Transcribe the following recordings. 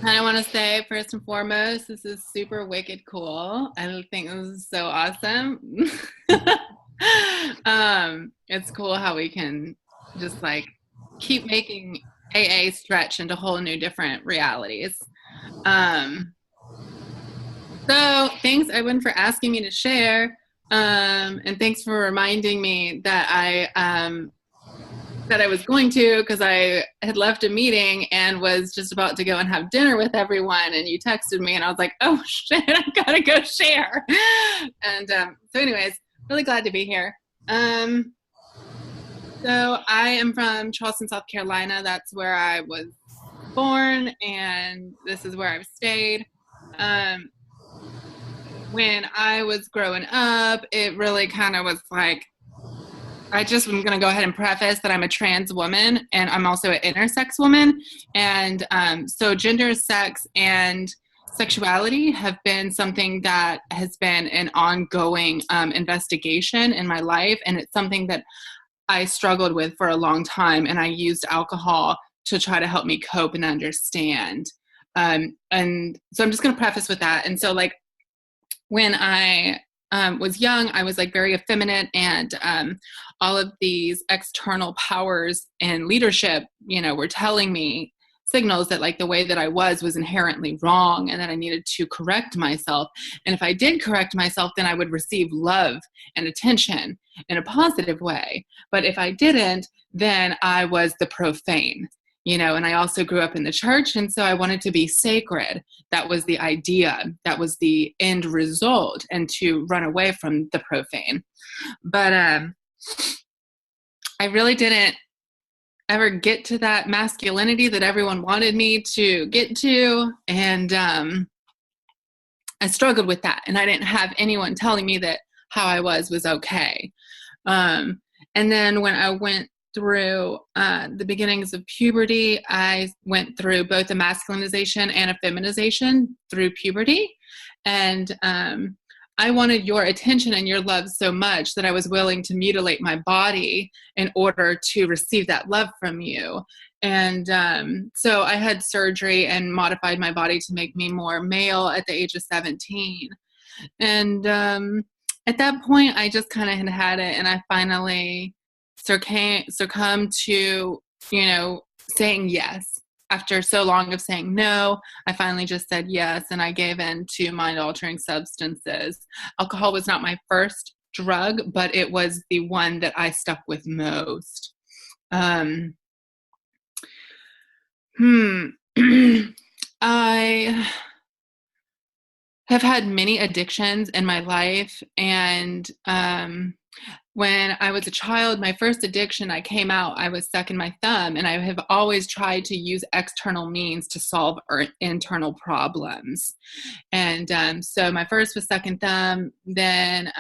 I want to say, first and foremost, this is super wicked cool. I think this is so awesome. It's cool how we can just like keep making AA stretch into whole new different realities. Um, so thanks, Edwin, for asking me to share. And thanks for reminding me that I was going to, because I had left a meeting and was just about to go and have dinner with everyone. And you texted me, and I was like, oh shit, I gotta go share. And so, anyways, really glad to be here. Um, so, I am from Charleston, South Carolina. That's where I was born, and this is where I've stayed. Um, when I was growing up, it really kind of was like, I just am going to go ahead and preface that I'm a trans woman and I'm also an intersex woman. And so gender, sex, and sexuality have been something that has been an ongoing investigation in my life. And it's something that I struggled with for a long time. And I used alcohol to try to help me cope and understand. And so I'm just going to preface with that. And so, like, when I was young, I was like very effeminate, and all of these external powers and leadership, were telling me signals that like the way that I was inherently wrong and that I needed to correct myself. And if I did correct myself, then I would receive love and attention in a positive way. But if I didn't, then I was the profane. And I also grew up in the church, and so I wanted to be sacred. That was the idea. That was the end result, and to run away from the profane. But I really didn't ever get to that masculinity that everyone wanted me to get to, and I struggled with that, and I didn't have anyone telling me that how I was okay. And then when I went through the beginnings of puberty, I went through both a masculinization and a feminization through puberty. And I wanted your attention and your love so much that I was willing to mutilate my body in order to receive that love from you. And so I had surgery and modified my body to make me more male at the age of 17. And at that point, I just kind of had it, and I finally succumb to, saying yes. After so long of saying no, I finally just said yes, and I gave in to mind-altering substances. Alcohol was not my first drug, but it was the one that I stuck with most. I have had many addictions in my life, and when I was a child, my first addiction, I came out, I was sucking my thumb, and I have always tried to use external means to solve internal problems. And so my first was sucking thumb, then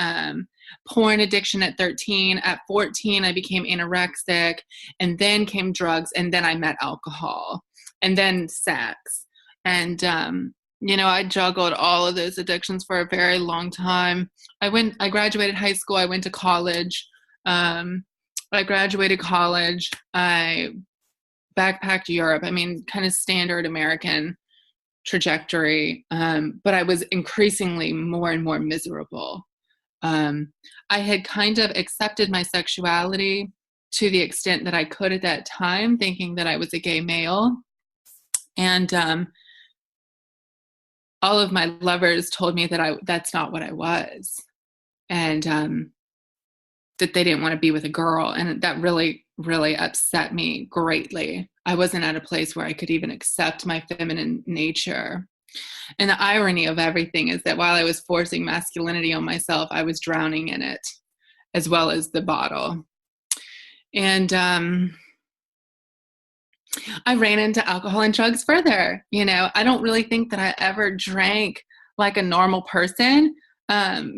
porn addiction at 13. At 14, I became anorexic, and then came drugs, and then I met alcohol, and then sex. And I juggled all of those addictions for a very long time. I graduated high school. I went to college. I graduated college. I backpacked Europe. I mean, kind of standard American trajectory. But I was increasingly more and more miserable. I had kind of accepted my sexuality to the extent that I could at that time, thinking that I was a gay male. And all of my lovers told me that that's not what I was, and that they didn't want to be with a girl. And that really, really upset me greatly. I wasn't at a place where I could even accept my feminine nature. And the irony of everything is that while I was forcing masculinity on myself, I was drowning in it, as well as the bottle. And I ran into alcohol and drugs further. I don't really think that I ever drank like a normal person,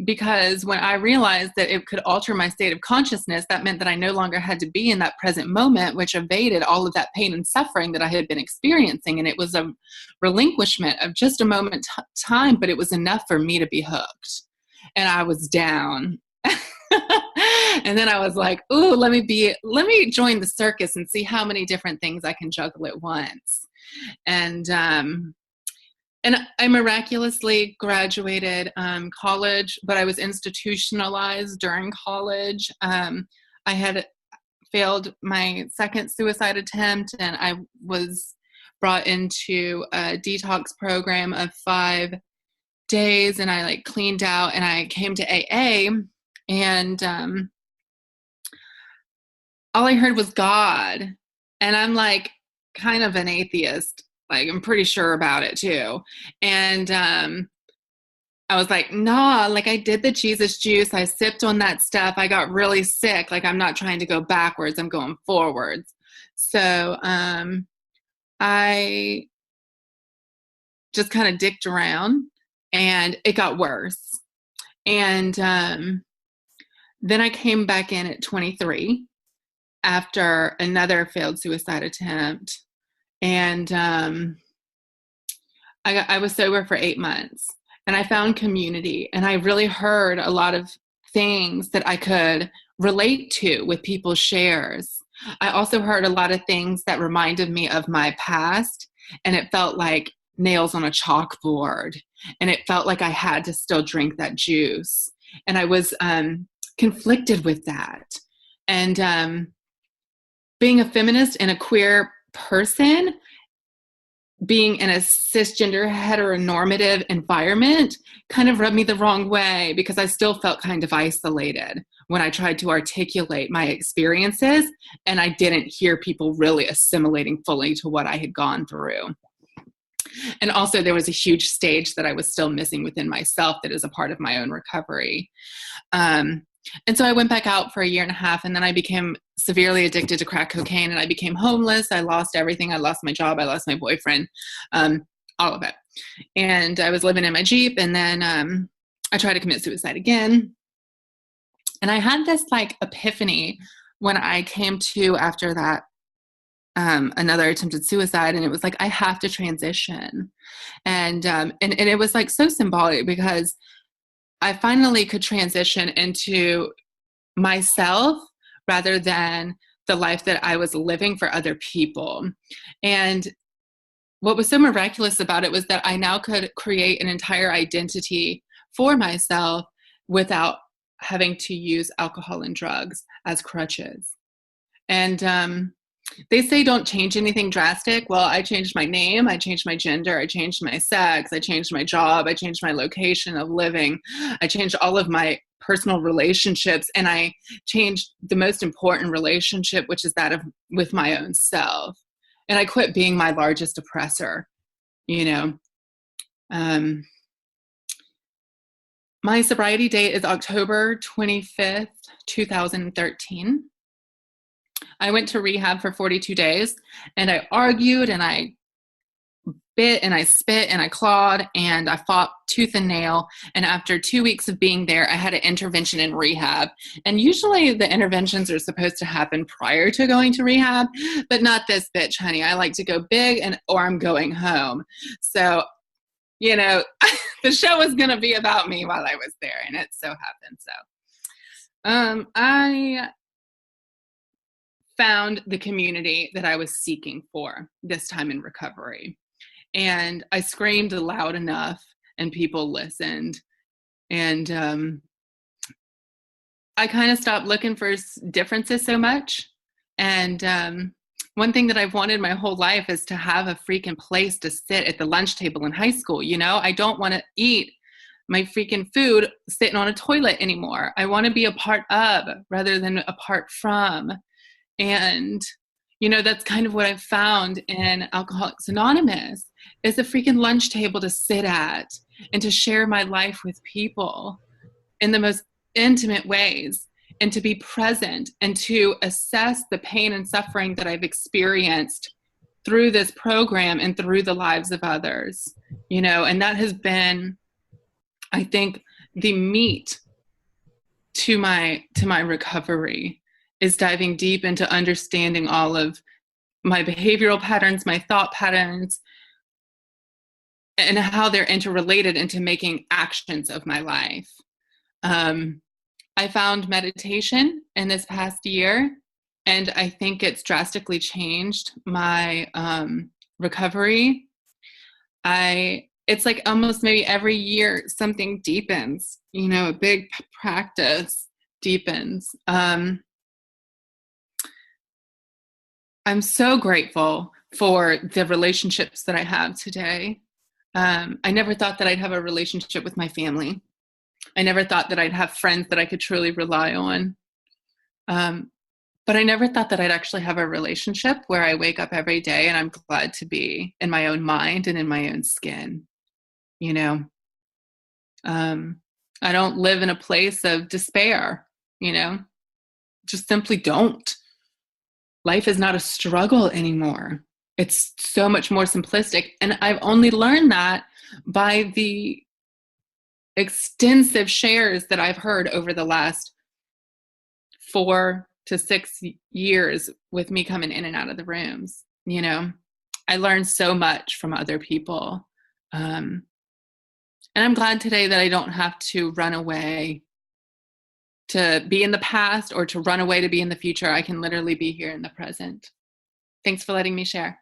because when I realized that it could alter my state of consciousness, that meant that I no longer had to be in that present moment, which evaded all of that pain and suffering that I had been experiencing. And it was a relinquishment of just a moment time, but it was enough for me to be hooked. And I was down. And then I was like, ooh, let me join the circus and see how many different things I can juggle at once. And And I miraculously graduated college, but I was institutionalized during college. I had failed my second suicide attempt, and I was brought into a detox program of 5 days, and I like cleaned out, and I came to AA, and all I heard was God. And I'm like kind of an atheist. Like, I'm pretty sure about it too. And I was like, nah, like I did the Jesus juice. I sipped on that stuff. I got really sick. Like, I'm not trying to go backwards. I'm going forwards. So I just kind of dicked around, and it got worse. And then I came back in at 23 after another failed suicide attempt. And I was sober for 8 months, and I found community, and I really heard a lot of things that I could relate to with people's shares. I also heard a lot of things that reminded me of my past, and it felt like nails on a chalkboard, and it felt like I had to still drink that juice. And I was conflicted with that. And being a feminist and a queer person, being in a cisgender heteronormative environment kind of rubbed me the wrong way, because I still felt kind of isolated when I tried to articulate my experiences, and I didn't hear people really assimilating fully to what I had gone through. And also there was a huge stage that I was still missing within myself that is a part of my own recovery. And so I went back out for 1.5 years, and then I became severely addicted to crack cocaine, and I became homeless. I lost everything. I lost my job. I lost my boyfriend, all of it. And I was living in my Jeep, and then I tried to commit suicide again. And I had this like epiphany when I came to after that another attempted suicide, and it was like, I have to transition. And it was like so symbolic, because I finally could transition into myself rather than the life that I was living for other people. And what was so miraculous about it was that I now could create an entire identity for myself without having to use alcohol and drugs as crutches. And they say don't change anything drastic. Well, I changed my name, I changed my gender, I changed my sex, I changed my job, I changed my location of living, I changed all of my personal relationships, and I changed the most important relationship, which is that of with my own self. And I quit being my largest oppressor, you know. My sobriety date is October 25th, 2013. I went to rehab for 42 days, and I argued, and I bit, and I spit, and I clawed, and I fought tooth and nail. And after 2 weeks of being there, I had an intervention in rehab. And usually the interventions are supposed to happen prior to going to rehab, but not this bitch, honey. I like to go big, or I'm going home. So, you know, the show was going to be about me while I was there, and it so happened. So I found the community that I was seeking for this time in recovery. And I screamed loud enough, and people listened. And I kind of stopped looking for differences so much. And one thing that I've wanted my whole life is to have a freaking place to sit at the lunch table in high school. You know, I don't want to eat my freaking food sitting on a toilet anymore. I want to be a part of rather than apart from. And, you know, that's kind of what I've found in Alcoholics Anonymous, is a freaking lunch table to sit at and to share my life with people in the most intimate ways, and to be present and to assess the pain and suffering that I've experienced through this program and through the lives of others, you know. And that has been, I think, the meat to my recovery, is diving deep into understanding all of my behavioral patterns, my thought patterns, and how they're interrelated into making actions of my life. I found meditation in this past year, and I think it's drastically changed my recovery. I it's like almost maybe every year something deepens, you know, a big practice deepens. I'm so grateful for the relationships that I have today. I never thought that I'd have a relationship with my family. I never thought that I'd have friends that I could truly rely on. But I never thought that I'd actually have a relationship where I wake up every day and I'm glad to be in my own mind and in my own skin. You know, I don't live in a place of despair, you know, just simply don't. Life is not a struggle anymore. It's so much more simplistic. And I've only learned that by the extensive shares that I've heard over the last 4 to 6 years with me coming in and out of the rooms. You know, I learned so much from other people. And I'm glad today that I don't have to run away to be in the past or to run away to be in the future. I can literally be here in the present. Thanks for letting me share.